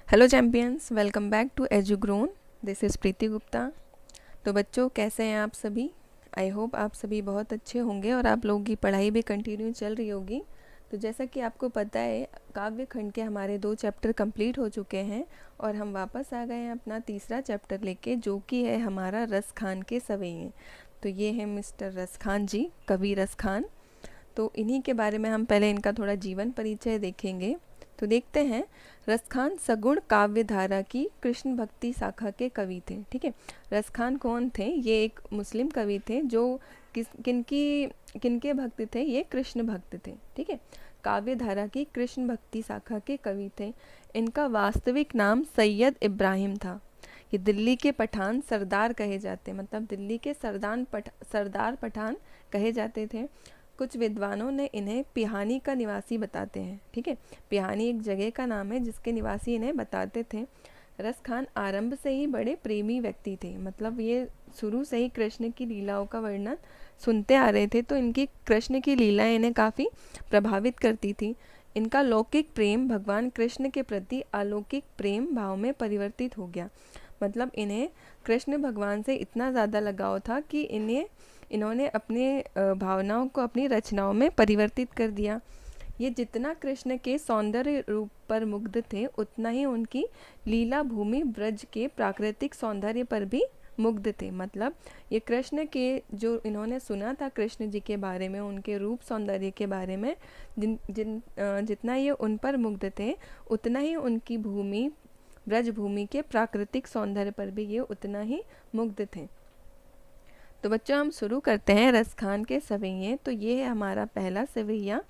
Hello champions, welcome back to Edugrown. This is Preeti Gupta. तो बच्चों, कैसे हैं आप सभी? आई होप आप सभी बहुत अच्छे होंगे और आप लोगों की पढ़ाई भी कंटिन्यू चल रही होगी। तो जैसा कि आपको पता है, काव्य खंड के हमारे 2 चैप्टर कंप्लीट हो चुके हैं और हम वापस आ गए हैं अपना तीसरा चैप्टर लेके, जो कि है हमारा रसखान के सवैये। तो ये है मिस्टर रसखान जी, कवि रसखान। तो इन्हीं के बारे में हम पहले इनका थोड़ा जीवन परिचय देखेंगे। तो देखते हैं, रसखान सगुण काव्य धारा की कृष्ण भक्ति शाखा के कवि थे। ठीक है, रसखान कौन थे? ये एक मुस्लिम कवि थे जो किनके भक्त थे? ये कृष्ण भक्त थे। ठीक है, काव्य धारा की कृष्ण भक्ति शाखा के कवि थे। इनका वास्तविक नाम सैयद इब्राहिम था। ये दिल्ली के पठान सरदार कहे जाते, मतलब दिल्ली के सरदार पठान कहे जाते थे। कुछ विद्वानों ने इन्हें पिहानी का निवासी बताते हैं। ठीक है, पिहानी एक जगह का नाम है जिसके निवासी इन्हें बताते थे। रसखान आरंभ से ही बड़े प्रेमी व्यक्ति थे, मतलब ये शुरू से ही कृष्ण की लीलाओं का वर्णन सुनते आ रहे थे, तो इनकी कृष्ण की लीलाएं इन्हें काफ़ी प्रभावित करती थी। इनका लौकिक प्रेम भगवान कृष्ण के प्रति अलौकिक प्रेम भाव में परिवर्तित हो गया। मतलब इन्हें कृष्ण भगवान से इतना ज़्यादा लगाव था कि इन्होंने अपने भावनाओं को अपनी रचनाओं में परिवर्तित कर दिया। ये जितना कृष्ण के सौंदर्य रूप पर मुग्ध थे, उतना ही उनकी लीला भूमि ब्रज के प्राकृतिक सौंदर्य पर भी मुग्ध थे। मतलब ये कृष्ण के जो इन्होंने सुना था कृष्ण जी के बारे में, उनके रूप सौंदर्य के बारे में, जितना ये उन पर मुग्ध थे, उतना ही उनकी भूमि ब्रज भूमि के प्राकृतिक सौंदर्य पर भी ये उतना ही मुग्ध थे। तो बच्चों, हम शुरू करते हैं रसखान के सवैये। तो ये है हमारा पहला सवैया,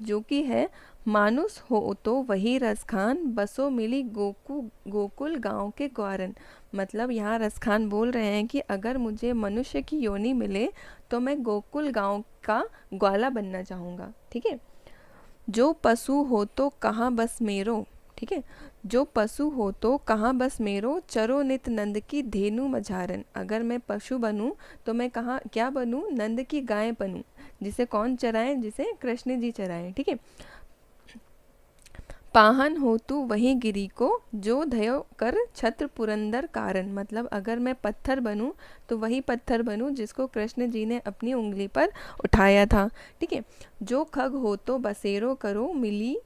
जो कि है मानुस हो तो वही रसखान, बसो मिली गोकुल गांव के ग्वारन। मतलब यहाँ रसखान बोल रहे हैं कि अगर मुझे मनुष्य की योनि मिले तो मैं गोकुल गांव का ग्वाला बनना चाहूँगा। ठीक है, जो पशु हो तो कहाँ बस मेरो। ठीक है, जो पशु हो तो कहाँ बस मेरो, चरो नित नंद की धेनु मझारन। अगर मैं पशु बनूं तो मैं कहाँ क्या बनूं? नंद की गाय बनूं, जिसे कौन चराए? जिसे कृष्ण जी चराएं। ठीक है, पाहन हो तू वही गिरी को, जो धयो कर छत्र पुरंदर कारण। मतलब अगर मैं पत्थर बनूं तो वही पत्थर बनूं जिसको कृष्ण जी ने अपनी उंगली पर उठाया था। ठीक है, जो खग हो तो बसेरो करो, मिली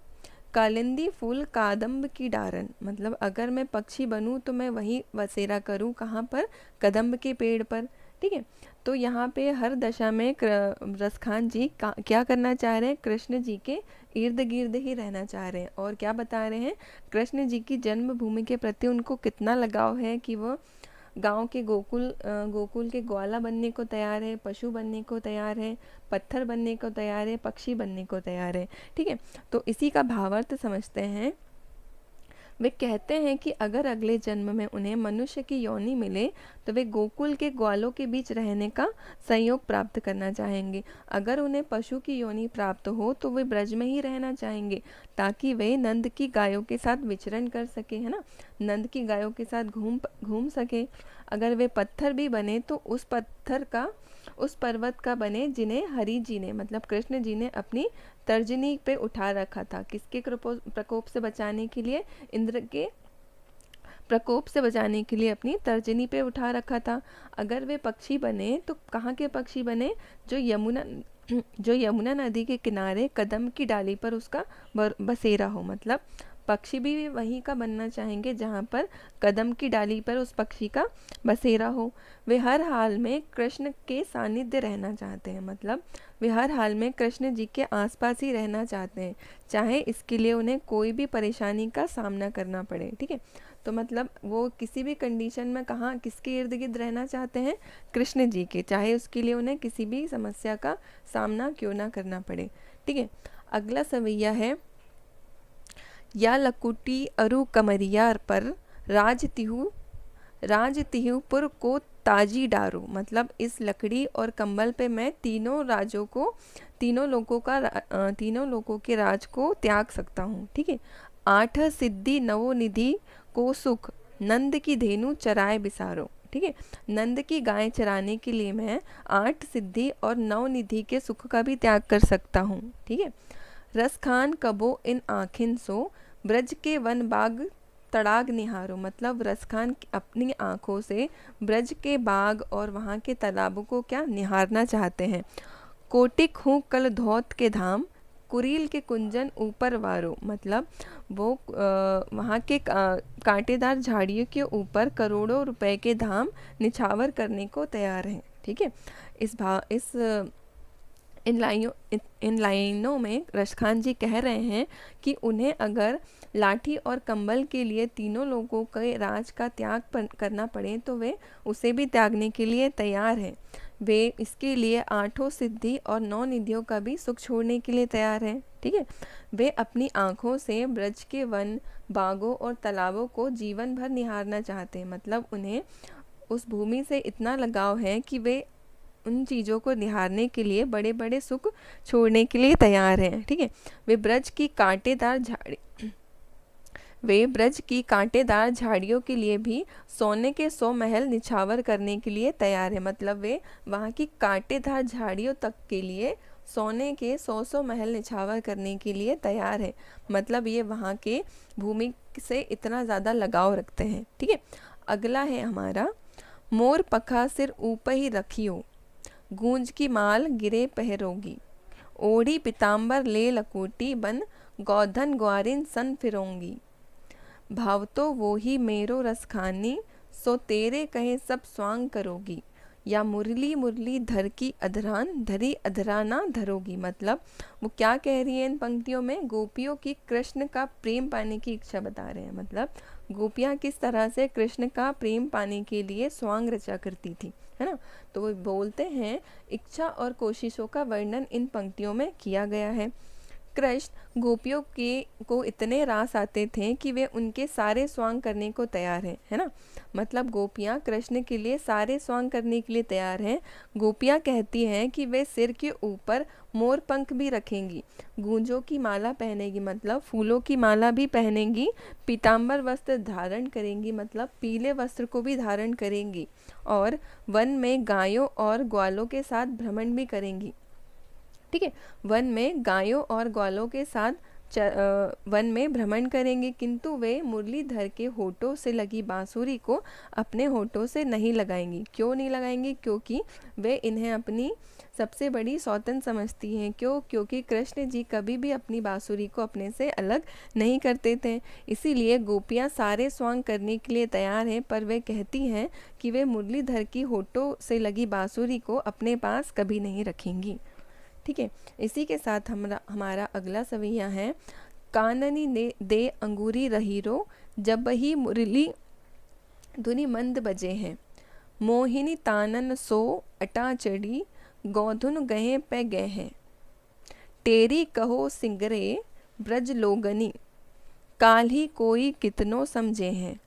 कालिंदी फूल कादम्ब की डारन। मतलब अगर मैं पक्षी बनूं तो मैं वही बसेरा करूं, कहाँ पर? कदम्ब के पेड़ पर। ठीक है, तो यहाँ पे हर दशा में रसखान जी क्या करना चाह रहे हैं? कृष्ण जी के इर्द गिर्द ही रहना चाह रहे हैं। और क्या बता रहे हैं? कृष्ण जी की जन्मभूमि के प्रति उनको कितना लगाव है कि वो गांव के गोकुल के ग्वाला बनने को तैयार है, पशु बनने को तैयार है, पत्थर बनने को तैयार है, पक्षी बनने को तैयार है। ठीक है, तो इसी का भावार्थ समझते हैं। वे कहते हैं कि अगर अगले जन्म में उन्हें मनुष्य की योनि मिले तो वे गोकुल के ग्वालों के बीच रहने का संयोग प्राप्त करना चाहेंगे। अगर उन्हें पशु की योनि प्राप्त हो तो वे ब्रज में ही रहना चाहेंगे, ताकि वे नंद की गायों के साथ विचरण कर सके, है ना, नंद की गायों के साथ घूम सके। अगर वे पत्थर भी बने तो उस पर्वत का बने जिन्हें हरि जी ने, मतलब कृष्ण जी ने अपनी तर्जनी पे उठा रखा था। किसके प्रकोप से बचाने के लिए? इंद्र के प्रकोप से बचाने के लिए अपनी तर्जनी पे उठा रखा था। अगर वे पक्षी बने तो कहाँ के पक्षी बने? जो यमुना नदी के किनारे कदम की डाली पर उसका बसेरा हो। मतलब पक्षी भी वहीं का बनना चाहेंगे जहाँ पर कदम की डाली पर उस पक्षी का बसेरा हो। वे हर हाल में कृष्ण के सानिध्य रहना चाहते हैं। मतलब वे हर हाल में कृष्ण जी के आसपास ही रहना चाहते हैं, चाहे इसके लिए उन्हें कोई भी परेशानी का सामना करना पड़े। ठीक है, तो मतलब वो किसी भी कंडीशन में कहाँ किसके इर्द गिर्द रहना चाहते हैं? कृष्ण जी के, चाहे उसके लिए उन्हें किसी भी समस्या का सामना क्यों ना करना पड़े। ठीक है, अगला सवैया है, या लकुटी अरु कमरिया पर राज तिहु को ताजी डारू। मतलब इस लकड़ी और कंबल पे मैं तीनों लोगों के राज को त्याग सकता हूँ। ठीक है, 8 सिद्धि नवोनिधि को सुख, नंद की धेनु चराए बिसारो। ठीक है, नंद की गाय चराने के लिए मैं 8 सिद्धि और 9 निधि के सुख का भी त्याग कर सकता हूँ। ठीक है, रसखान कबो इन आखिन सो, ब्रज के वन बाग तड़ाग निहारो, मतलब रसखान अपनी आँखों से ब्रज के बाग और वहाँ के तालाबों को क्या निहारना चाहते हैं। कोटिक हूँ कल धौत के धाम, कुरील के कुंजन ऊपर वारो, मतलब वो वहाँ के कांटेदार झाड़ियों के ऊपर करोड़ों रुपए के धाम निछावर करने को तैयार हैं। ठीक है, इन लाइनों में रसखान जी कह रहे हैं कि उन्हें अगर लाठी और कंबल के लिए तीनों लोगों के राज का त्याग करना पड़े तो वे उसे भी त्यागने के लिए तैयार हैं। वे इसके लिए 8 सिद्धि और 9 निधियों का भी सुख छोड़ने के लिए तैयार हैं। ठीक है, वे अपनी आँखों से ब्रज के वन, बागों और तालाबों को जीवन भर निहारना चाहते हैं, मतलब उन्हें उस भूमि से इतना लगाव है कि वे उन चीज़ों को निहारने के लिए बड़े बड़े सुख छोड़ने के लिए तैयार हैं। ठीक है, वे ब्रज की कांटेदार झाड़ियों के लिए भी सोने के 100 महल निछावर करने के लिए तैयार है, मतलब वे वहाँ की कांटेदार झाड़ियों तक के लिए सोने के 100 महल निछावर करने के लिए तैयार है, मतलब ये वहाँ के भूमि से इतना ज़्यादा लगाव रखते हैं। ठीक है, अगला है हमारा, मोर पखा सिर ऊपर ही रखियो, गूंज की माल गिरे पहरोगी, ओढ़ी पीताम्बर ले लकोटी बन, गौधन ग्वारिन सन फिरोंगी, भाव तो वो ही मेरो रसखानी, सो तेरे कहे सब स्वांग करोगी, या मुरली मुरली धर की अधरान धरी अधराना धरोगी, मतलब वो क्या कह रही है इन पंक्तियों में, गोपियों की कृष्ण का प्रेम पाने की इच्छा बता रहे हैं, मतलब गोपियाँ किस तरह से कृष्ण का प्रेम पाने के लिए स्वांग रचा करती थी, है ना। तो वो बोलते हैं इच्छा और कोशिशों का वर्णन इन पंक्तियों में किया गया है। कृष्ण गोपियों को इतने रास आते थे कि वे उनके सारे स्वांग करने को तैयार हैं, है ना, मतलब गोपियाँ कृष्ण के लिए सारे स्वांग करने के लिए तैयार हैं। गोपियाँ कहती हैं कि वे सिर के ऊपर मोर पंख भी रखेंगी, गूंजों की माला पहनेगी, मतलब फूलों की माला भी पहनेंगी, पीताम्बर वस्त्र धारण करेंगी, मतलब पीले वस्त्र को भी धारण करेंगी, और वन में गायों और ग्वालों के साथ भ्रमण भी करेंगी। ठीक है, वन में गायों और ग्वालों के साथ वन में भ्रमण करेंगे, किंतु वे मुरलीधर के होठों से लगी बांसुरी को अपने होठों से नहीं लगाएंगी। क्यों नहीं लगाएंगी? क्योंकि वे इन्हें अपनी सबसे बड़ी सौतन समझती हैं। क्योंकि कृष्ण जी कभी भी अपनी बांसुरी को अपने से अलग नहीं करते थे। इसीलिए गोपियाँ सारे स्वांग करने के लिए तैयार हैं, पर वे कहती हैं कि वे मुरलीधर की होठों से लगी बांसुरी को अपने पास कभी नहीं रखेंगी। ठीक है, इसी के साथ हमारा अगला सवैया है, काननी ने दे अंगूरी रहीरो, जब ही मुरली धुनि मंद बजे हैं, मोहिनी तानन सो अटा चढ़ी, गौधुन गहे पे गए हैं, टेरी कहो सिंगरे ब्रज लोगनी, काल्ही कोई कितनो समझे हैं,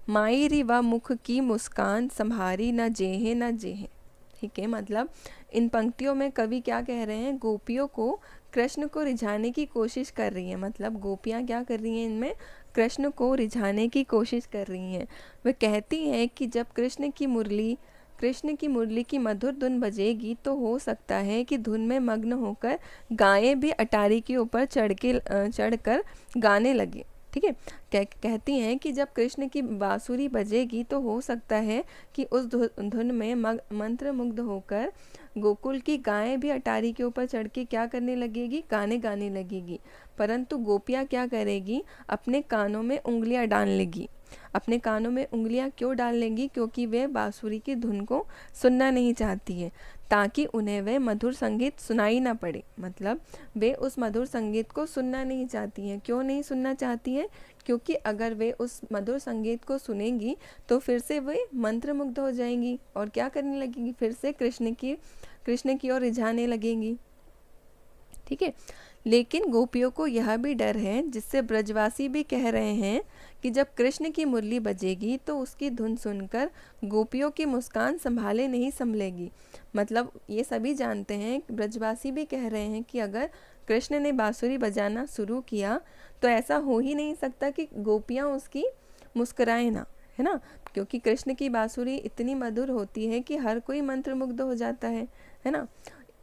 मायरी व मुख की मुस्कान संभारी न जेहे न जेहे। ठीक है, मतलब इन पंक्तियों में कवि क्या कह रहे हैं, गोपियों को कृष्ण को रिझाने की कोशिश कर रही हैं, मतलब गोपियाँ क्या कर रही हैं, इनमें कृष्ण को रिझाने की कोशिश कर रही हैं। वे कहती हैं कि जब कृष्ण की मुरली की मधुर धुन बजेगी तो हो सकता है कि धुन में मग्न होकर गायें भी अटारी के ऊपर चढ़कर गाने लगे। ठीक है, कहती हैं कि जब कृष्ण की बांसुरी बजेगी तो हो सकता है कि उस धुन में मंत्र मुग्ध होकर गोकुल की गायें भी अटारी के ऊपर चढ़ के क्या करने लगेगी, गाने गाने लगेगी। परंतु गोपियाँ क्या करेगी, अपने कानों में उंगलियां डाल लेगी। अपने कानों में उंगलियां क्यों डाल लेंगी? क्योंकि वे बांसुरी की धुन को सुनना नहीं चाहती है, ताकि उन्हें वे मधुर संगीत सुनाई ना पड़े। मतलब वे उस मधुर संगीत को सुनना नहीं चाहती हैं। क्यों नहीं सुनना चाहती हैं? क्योंकि अगर वे उस मधुर संगीत को सुनेंगी तो फिर से वे मंत्रमुग्ध हो जाएंगी और क्या करने लगेंगी, फिर से कृष्ण की ओर रिझाने लगेंगी। ठीक है, लेकिन गोपियों को यह भी डर है, जिससे ब्रजवासी भी कह रहे हैं कि जब कृष्ण की मुरली बजेगी तो उसकी धुन सुनकर गोपियों की मुस्कान संभाले नहीं संभलेगी। मतलब ये सभी जानते हैं, ब्रजवासी भी कह रहे हैं कि अगर कृष्ण ने बांसुरी बजाना शुरू किया तो ऐसा हो ही नहीं सकता कि गोपियाँ उसकी मुस्कुराए ना, है ना, क्योंकि कृष्ण की बांसुरी इतनी मधुर होती है कि हर कोई मंत्रमुग्ध हो जाता है ना,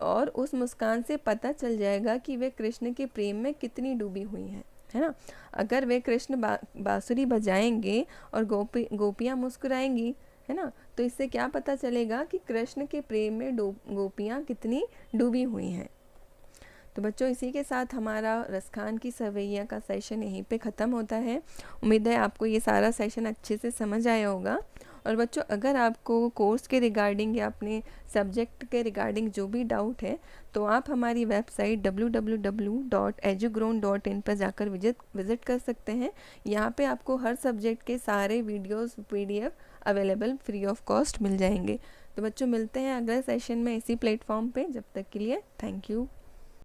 और उस मुस्कान से पता चल जाएगा कि वे कृष्ण के प्रेम में कितनी डूबी हुई हैं, है ना। अगर वे कृष्ण बांसुरी बजाएंगे और गोपियाँ मुस्कुराएंगी, है ना, तो इससे क्या पता चलेगा कि कृष्ण के प्रेम में गोपियाँ कितनी डूबी हुई हैं। तो बच्चों, इसी के साथ हमारा रसखान की सवैया का सेशन यहीं पे ख़त्म होता है। उम्मीद है आपको ये सारा सेशन अच्छे से समझ आया होगा। और बच्चों, अगर आपको कोर्स के रिगार्डिंग या अपने सब्जेक्ट के रिगार्डिंग जो भी डाउट है, तो आप हमारी वेबसाइट www.edugrown.in पर जाकर विज़िट कर सकते हैं। यहाँ पे आपको हर सब्जेक्ट के सारे videos PDF available free of cost मिल जाएंगे। तो बच्चों, मिलते हैं अगले सेशन में इसी प्लेटफॉर्म पे। जब तक के लिए थैंक यू।